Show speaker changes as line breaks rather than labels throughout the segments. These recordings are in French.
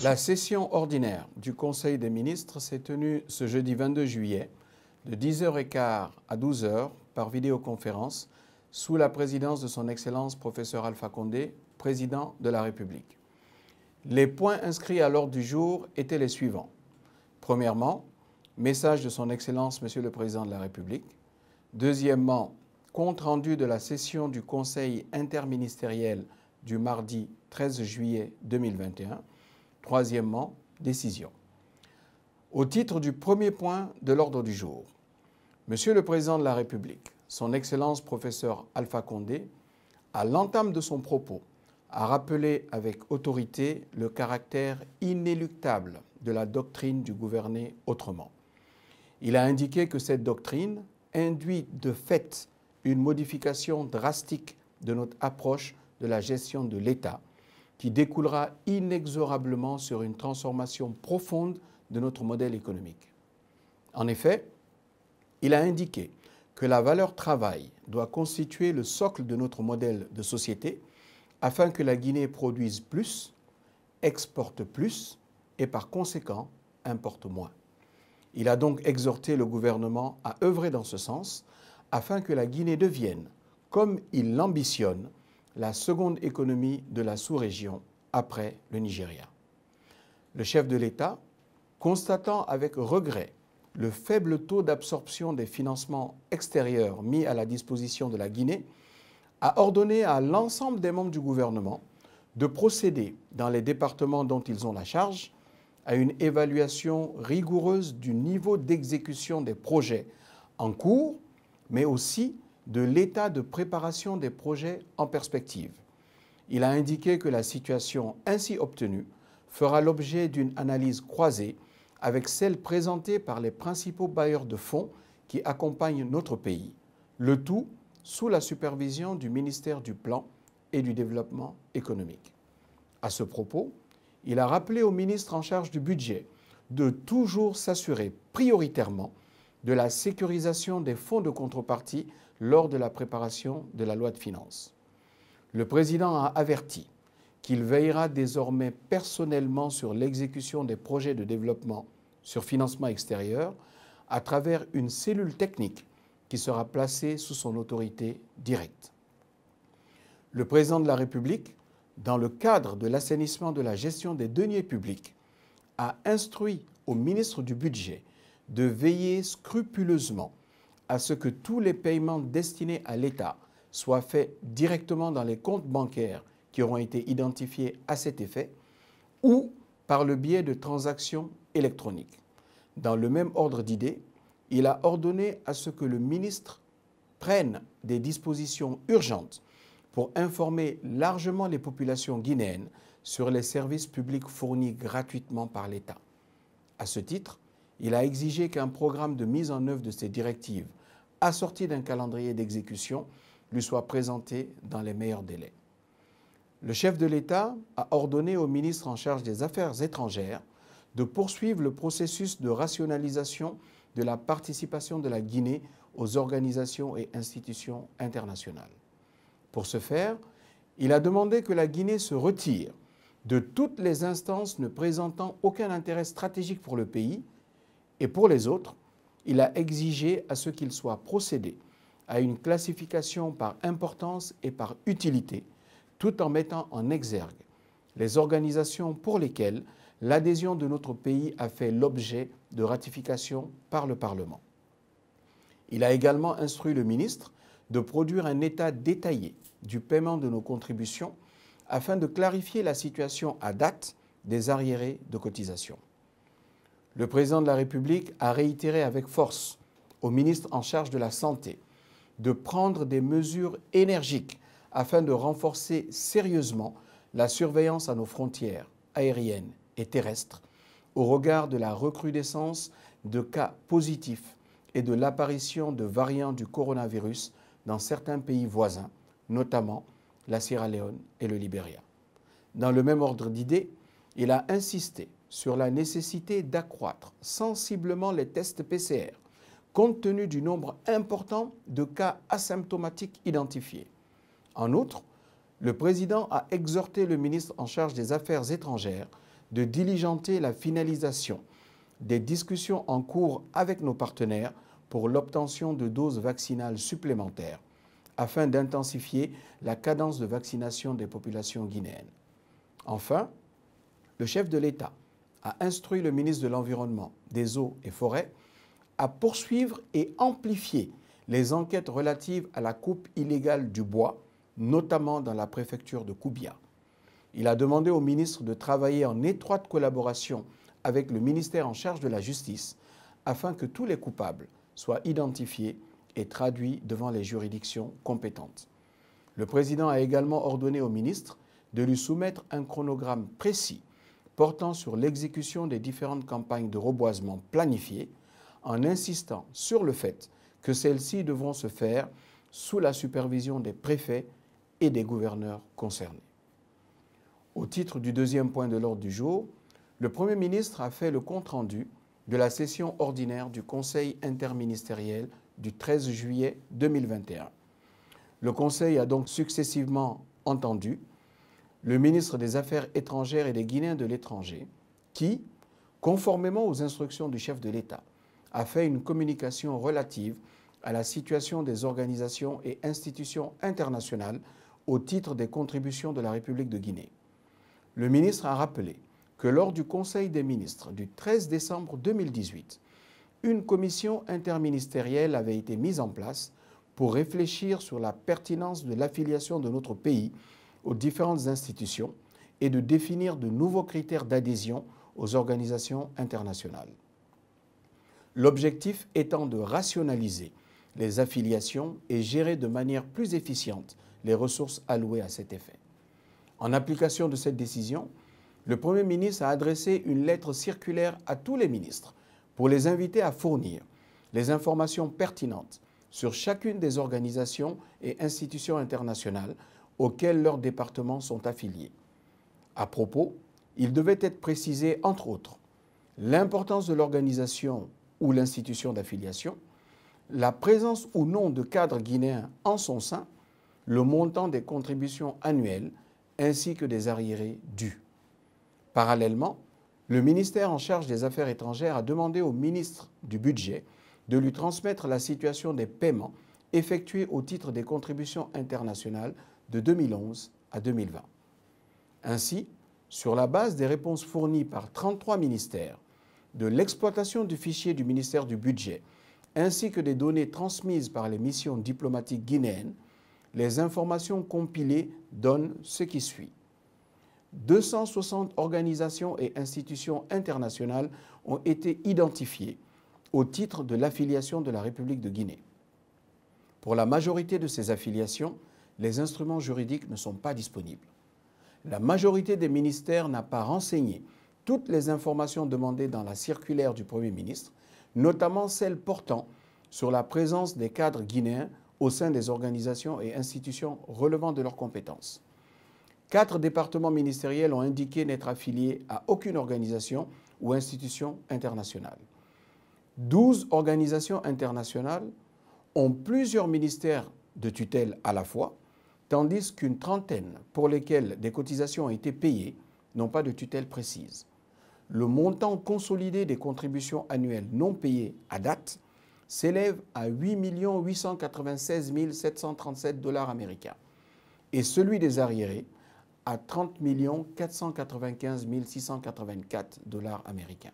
La session ordinaire du Conseil des ministres s'est tenue ce jeudi 22 juillet de 10h15 à 12h par vidéoconférence sous la présidence de son Excellence professeur Alpha Condé, président de la République. Les points inscrits à l'ordre du jour étaient les suivants. Premièrement, message de son Excellence Monsieur le Président de la République. Deuxièmement, compte rendu de la session du Conseil interministériel du mardi 13 juillet 2021. Troisièmement, décision. Au titre du premier point de l'ordre du jour, Monsieur le Président de la République, son Excellence professeur Alpha Condé, à l'entame de son propos, a rappelé avec autorité le caractère inéluctable de la doctrine du gouverner autrement. Il a indiqué que cette doctrine induit de fait une modification drastique de notre approche de la gestion de l'État, qui découlera inexorablement sur une transformation profonde de notre modèle économique. En effet, il a indiqué que la valeur travail doit constituer le socle de notre modèle de société afin que la Guinée produise plus, exporte plus et par conséquent importe moins. Il a donc exhorté le gouvernement à œuvrer dans ce sens afin que la Guinée devienne, comme il l'ambitionne, la seconde économie de la sous-région après le Nigeria. Le chef de l'État, constatant avec regret le faible taux d'absorption des financements extérieurs mis à la disposition de la Guinée, a ordonné à l'ensemble des membres du gouvernement de procéder, dans les départements dont ils ont la charge, à une évaluation rigoureuse du niveau d'exécution des projets en cours, mais aussi de l'état de préparation des projets en perspective. Il a indiqué que la situation ainsi obtenue fera l'objet d'une analyse croisée avec celle présentée par les principaux bailleurs de fonds qui accompagnent notre pays, le tout sous la supervision du ministère du Plan et du Développement économique. À ce propos, il a rappelé au ministre en charge du budget de toujours s'assurer prioritairement de la sécurisation des fonds de contrepartie lors de la préparation de la loi de finances. Le président a averti qu'il veillera désormais personnellement sur l'exécution des projets de développement sur financement extérieur à travers une cellule technique qui sera placée sous son autorité directe. Le président de la République, dans le cadre de l'assainissement de la gestion des deniers publics, a instruit au ministre du Budget de veiller scrupuleusement à ce que tous les paiements destinés à l'État soient faits directement dans les comptes bancaires qui auront été identifiés à cet effet ou par le biais de transactions électroniques. Dans le même ordre d'idées, il a ordonné à ce que le ministre prenne des dispositions urgentes pour informer largement les populations guinéennes sur les services publics fournis gratuitement par l'État. À ce titre, il a exigé qu'un programme de mise en œuvre de ces directives, assorti d'un calendrier d'exécution, lui soit présenté dans les meilleurs délais. Le chef de l'État a ordonné au ministre en charge des Affaires étrangères de poursuivre le processus de rationalisation de la participation de la Guinée aux organisations et institutions internationales. Pour ce faire, il a demandé que la Guinée se retire de toutes les instances ne présentant aucun intérêt stratégique pour le pays, et pour les autres, il a exigé à ce qu'il soit procédé à une classification par importance et par utilité, tout en mettant en exergue les organisations pour lesquelles l'adhésion de notre pays a fait l'objet de ratification par le Parlement. Il a également instruit le ministre de produire un état détaillé du paiement de nos contributions afin de clarifier la situation à date des arriérés de cotisation. Le président de la République a réitéré avec force au ministre en charge de la Santé de prendre des mesures énergiques afin de renforcer sérieusement la surveillance à nos frontières aériennes et terrestres au regard de la recrudescence de cas positifs et de l'apparition de variants du coronavirus dans certains pays voisins, notamment la Sierra Leone et le Libéria. Dans le même ordre d'idées, il a insisté sur la nécessité d'accroître sensiblement les tests PCR, compte tenu du nombre important de cas asymptomatiques identifiés. En outre, le président a exhorté le ministre en charge des Affaires étrangères de diligenter la finalisation des discussions en cours avec nos partenaires pour l'obtention de doses vaccinales supplémentaires afin d'intensifier la cadence de vaccination des populations guinéennes. Enfin, le chef de l'État a instruit le ministre de l'Environnement, des Eaux et Forêts à poursuivre et amplifier les enquêtes relatives à la coupe illégale du bois, notamment dans la préfecture de Koubia. Il a demandé au ministre de travailler en étroite collaboration avec le ministère en charge de la Justice afin que tous les coupables soient identifiés et traduits devant les juridictions compétentes. Le président a également ordonné au ministre de lui soumettre un chronogramme précis portant sur l'exécution des différentes campagnes de reboisement planifiées, en insistant sur le fait que celles-ci devront se faire sous la supervision des préfets et des gouverneurs concernés. Au titre du deuxième point de l'ordre du jour, le Premier ministre a fait le compte-rendu de la session ordinaire du Conseil interministériel du 13 juillet 2021. Le Conseil a donc successivement entendu le ministre des Affaires étrangères et des Guinéens de l'étranger qui, conformément aux instructions du chef de l'État, a fait une communication relative à la situation des organisations et institutions internationales au titre des contributions de la République de Guinée. Le ministre a rappelé que lors du Conseil des ministres du 13 décembre 2018, une commission interministérielle avait été mise en place pour réfléchir sur la pertinence de l'affiliation de notre pays aux différentes institutions et de définir de nouveaux critères d'adhésion aux organisations internationales. L'objectif étant de rationaliser les affiliations et gérer de manière plus efficiente les ressources allouées à cet effet. En application de cette décision, le Premier ministre a adressé une lettre circulaire à tous les ministres pour les inviter à fournir les informations pertinentes sur chacune des organisations et institutions internationales auxquelles leurs départements sont affiliés. À propos, il devait être précisé, entre autres, l'importance de l'organisation ou l'institution d'affiliation, la présence ou non de cadres guinéens en son sein, le montant des contributions annuelles ainsi que des arriérés dus. Parallèlement, le ministère en charge des Affaires étrangères a demandé au ministre du Budget de lui transmettre la situation des paiements effectués au titre des contributions internationales de 2011 à 2020. Ainsi, sur la base des réponses fournies par 33 ministères, de l'exploitation du fichier du ministère du Budget, ainsi que des données transmises par les missions diplomatiques guinéennes, les informations compilées donnent ce qui suit. 260 organisations et institutions internationales ont été identifiées au titre de l'affiliation de la République de Guinée. Pour la majorité de ces affiliations, les instruments juridiques ne sont pas disponibles. La majorité des ministères n'a pas renseigné toutes les informations demandées dans la circulaire du Premier ministre, notamment celles portant sur la présence des cadres guinéens au sein des organisations et institutions relevant de leurs compétences. 4 départements ministériels ont indiqué n'être affiliés à aucune organisation ou institution internationale. 12 organisations internationales ont plusieurs ministères de tutelle à la fois, tandis qu'une trentaine pour lesquelles des cotisations ont été payées n'ont pas de tutelle précise. Le montant consolidé des contributions annuelles non payées à date s'élève à 8 896 737 $ américains et celui des arriérés à 30 495 684 $ américains.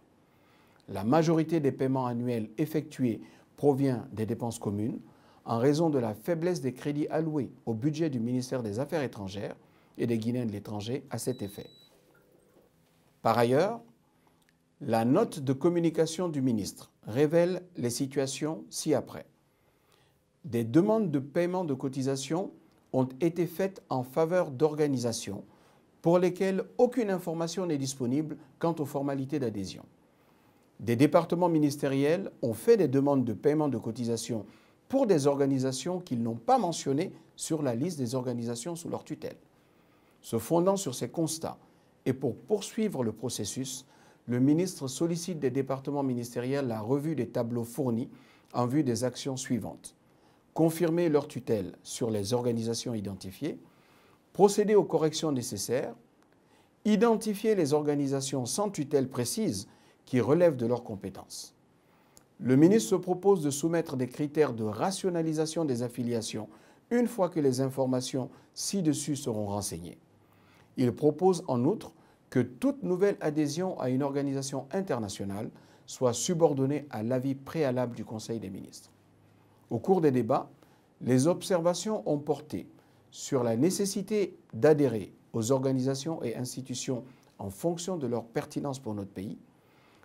La majorité des paiements annuels effectués provient des dépenses communes en raison de la faiblesse des crédits alloués au budget du ministère des Affaires étrangères et des Guinéens de l'étranger à cet effet. Par ailleurs, la note de communication du ministre révèle les situations ci-après. Des demandes de paiement de cotisations ont été faites en faveur d'organisations pour lesquelles aucune information n'est disponible quant aux formalités d'adhésion. Des départements ministériels ont fait des demandes de paiement de cotisations pour des organisations qu'ils n'ont pas mentionnées sur la liste des organisations sous leur tutelle. Se fondant sur ces constats et pour poursuivre le processus, le ministre sollicite des départements ministériels la revue des tableaux fournis en vue des actions suivantes. Confirmer leur tutelle sur les organisations identifiées, procéder aux corrections nécessaires, identifier les organisations sans tutelle précise qui relèvent de leurs compétences. Le ministre se propose de soumettre des critères de rationalisation des affiliations une fois que les informations ci-dessus seront renseignées. Il propose en outre que toute nouvelle adhésion à une organisation internationale soit subordonnée à l'avis préalable du Conseil des ministres. Au cours des débats, les observations ont porté sur la nécessité d'adhérer aux organisations et institutions en fonction de leur pertinence pour notre pays,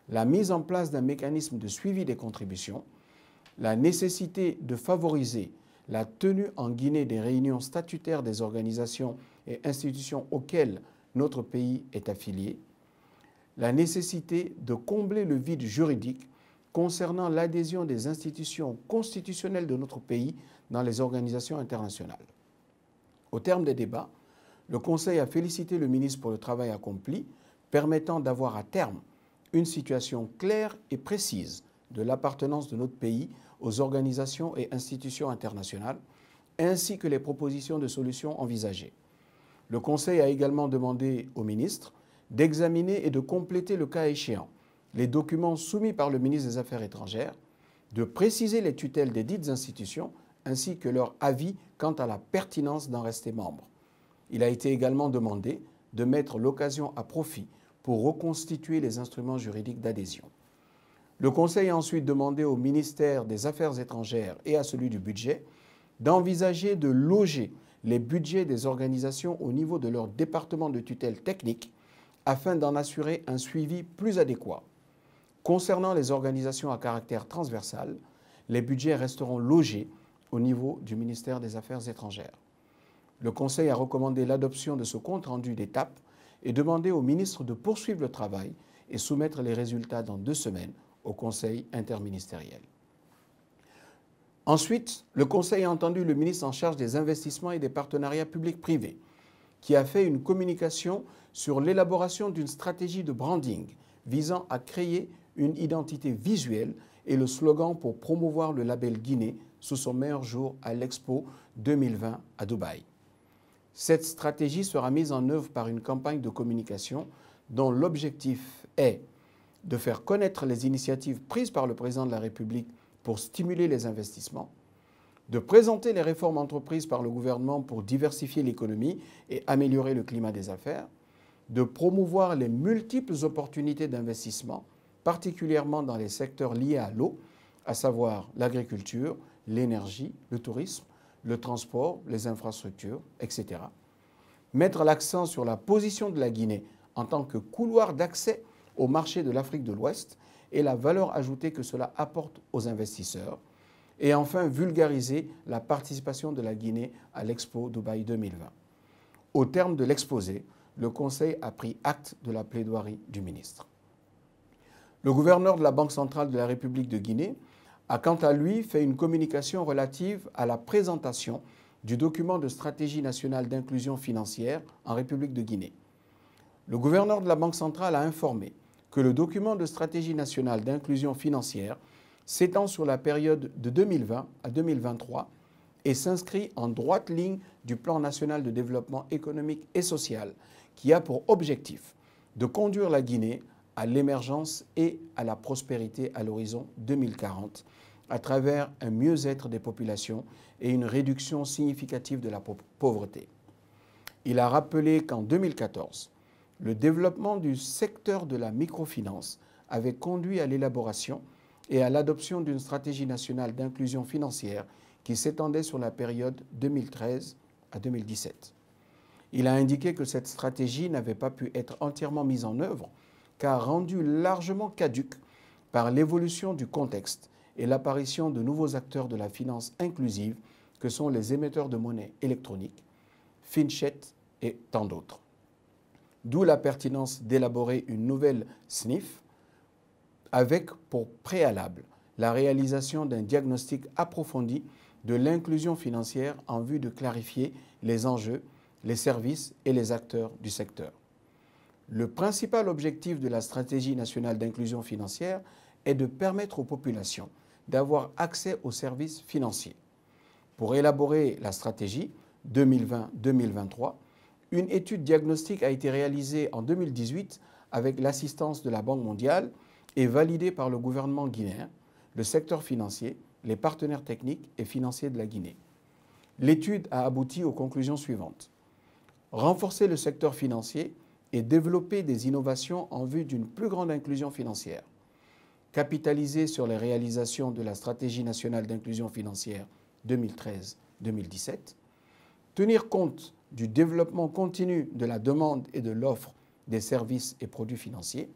la mise en place d'un mécanisme de suivi des contributions, la nécessité de favoriser la tenue en Guinée des réunions statutaires des organisations et institutions auxquelles notre pays est affilié, la nécessité de combler le vide juridique concernant l'adhésion des institutions constitutionnelles de notre pays dans les organisations internationales. Au terme des débats, le Conseil a félicité le ministre pour le travail accompli, permettant d'avoir à terme une situation claire et précise de l'appartenance de notre pays aux organisations et institutions internationales, ainsi que les propositions de solutions envisagées. Le Conseil a également demandé au ministre d'examiner et de compléter le cas échéant les documents soumis par le ministre des Affaires étrangères, de préciser les tutelles des dites institutions, ainsi que leur avis quant à la pertinence d'en rester membre. Il a été également demandé de mettre l'occasion à profit pour reconstituer les instruments juridiques d'adhésion. Le Conseil a ensuite demandé au ministère des Affaires étrangères et à celui du Budget d'envisager de loger les budgets des organisations au niveau de leur département de tutelle technique afin d'en assurer un suivi plus adéquat. Concernant les organisations à caractère transversal, les budgets resteront logés au niveau du ministère des Affaires étrangères. Le Conseil a recommandé l'adoption de ce compte-rendu d'étape et demandé au ministre de poursuivre le travail et soumettre les résultats dans 2 semaines au Conseil interministériel. Ensuite, le Conseil a entendu le ministre en charge des investissements et des partenariats publics-privés, qui a fait une communication sur l'élaboration d'une stratégie de branding visant à créer une identité visuelle et le slogan pour promouvoir le label Guinée sous son meilleur jour à l'Expo 2020 à Dubaï. Cette stratégie sera mise en œuvre par une campagne de communication dont l'objectif est de faire connaître les initiatives prises par le président de la République pour stimuler les investissements, de présenter les réformes entreprises par le gouvernement pour diversifier l'économie et améliorer le climat des affaires, de promouvoir les multiples opportunités d'investissement, particulièrement dans les secteurs liés à l'eau, à savoir l'agriculture, l'énergie, le tourisme, le transport, les infrastructures, etc. Mettre l'accent sur la position de la Guinée en tant que couloir d'accès au marché de l'Afrique de l'Ouest et la valeur ajoutée que cela apporte aux investisseurs. Et enfin, vulgariser la participation de la Guinée à l'Expo Dubaï 2020. Au terme de l'exposé, le Conseil a pris acte de la plaidoirie du ministre. Le gouverneur de la Banque centrale de la République de Guinée a quant à lui fait une communication relative à la présentation du document de stratégie nationale d'inclusion financière en République de Guinée. Le gouverneur de la Banque centrale a informé que le document de stratégie nationale d'inclusion financière s'étend sur la période de 2020 à 2023 et s'inscrit en droite ligne du plan national de développement économique et social qui a pour objectif de conduire la Guinée à l'émergence et à la prospérité à l'horizon 2040 à travers un mieux-être des populations et une réduction significative de la pauvreté. Il a rappelé qu'en 2014, le développement du secteur de la microfinance avait conduit à l'élaboration et à l'adoption d'une stratégie nationale d'inclusion financière qui s'étendait sur la période 2013 à 2017. Il a indiqué que cette stratégie n'avait pas pu être entièrement mise en œuvre car rendue largement caduque par l'évolution du contexte et l'apparition de nouveaux acteurs de la finance inclusive que sont les émetteurs de monnaie électronique, Finchet et tant d'autres. D'où la pertinence d'élaborer une nouvelle SNIF avec pour préalable la réalisation d'un diagnostic approfondi de l'inclusion financière en vue de clarifier les enjeux, les services et les acteurs du secteur. Le principal objectif de la stratégie nationale d'inclusion financière est de permettre aux populations d'avoir accès aux services financiers. Pour élaborer la stratégie 2020-2023, une étude diagnostique a été réalisée en 2018 avec l'assistance de la Banque mondiale et validée par le gouvernement guinéen, le secteur financier, les partenaires techniques et financiers de la Guinée. L'étude a abouti aux conclusions suivantes. Renforcer le secteur financier et développer des innovations en vue d'une plus grande inclusion financière. Capitaliser sur les réalisations de la stratégie nationale d'inclusion financière 2013-2017. Tenir compte du développement continu de la demande et de l'offre des services et produits financiers.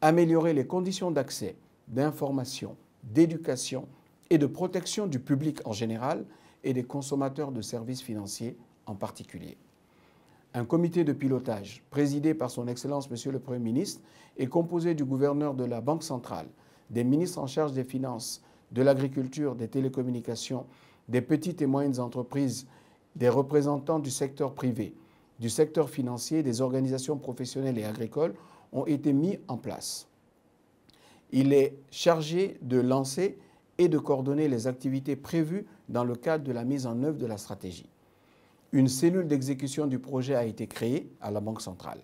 Améliorer les conditions d'accès, d'information, d'éducation et de protection du public en général et des consommateurs de services financiers en particulier. Un comité de pilotage présidé par son Excellence Monsieur le Premier ministre est composé du gouverneur de la Banque centrale, des ministres en charge des finances, de l'agriculture, des télécommunications, des petites et moyennes entreprises, des représentants du secteur privé, du secteur financier, des organisations professionnelles et agricoles ont été mis en place. Il est chargé de lancer et de coordonner les activités prévues dans le cadre de la mise en œuvre de la stratégie. Une cellule d'exécution du projet a été créée à la Banque centrale.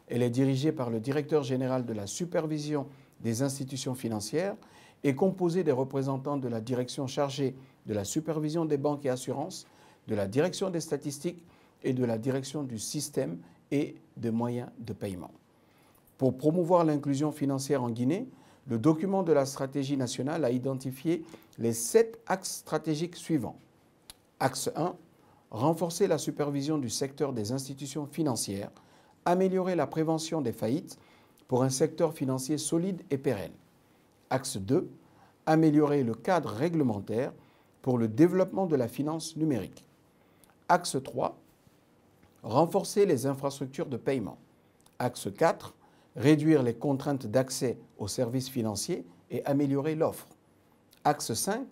Elle est dirigée par le directeur général de la supervision des institutions financières et composée des représentants de la direction chargée de la supervision des banques et assurances, de la direction des statistiques et de la direction du système et des moyens de paiement. Pour promouvoir l'inclusion financière en Guinée, le document de la stratégie nationale a identifié les 7 axes stratégiques suivants. Axe 1, renforcer la supervision du secteur des institutions financières, améliorer la prévention des faillites pour un secteur financier solide et pérenne. Axe 2, améliorer le cadre réglementaire pour le développement de la finance numérique. Axe 3, renforcer les infrastructures de paiement. Axe 4, réduire les contraintes d'accès aux services financiers et améliorer l'offre. Axe 5,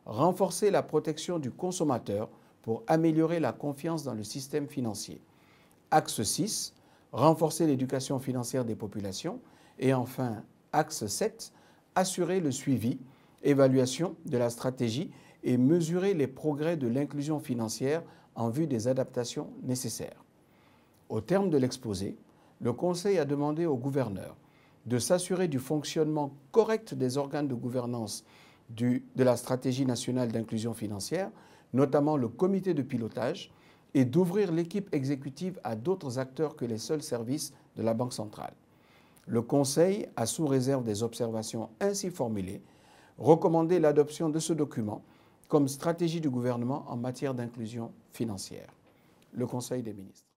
renforcer la protection du consommateur pour améliorer la confiance dans le système financier. Axe 6, renforcer l'éducation financière des populations. Et enfin, axe 7, assurer le suivi, évaluation de la stratégie et mesurer les progrès de l'inclusion financière en vue des adaptations nécessaires. Au terme de l'exposé, le Conseil a demandé au gouverneur de s'assurer du fonctionnement correct des organes de gouvernance de la stratégie nationale d'inclusion financière, notamment le comité de pilotage, et d'ouvrir l'équipe exécutive à d'autres acteurs que les seuls services de la Banque centrale. Le Conseil a, sous réserve des observations ainsi formulées, recommandé l'adoption de ce document comme stratégie du gouvernement en matière d'inclusion financière. Le Conseil des ministres.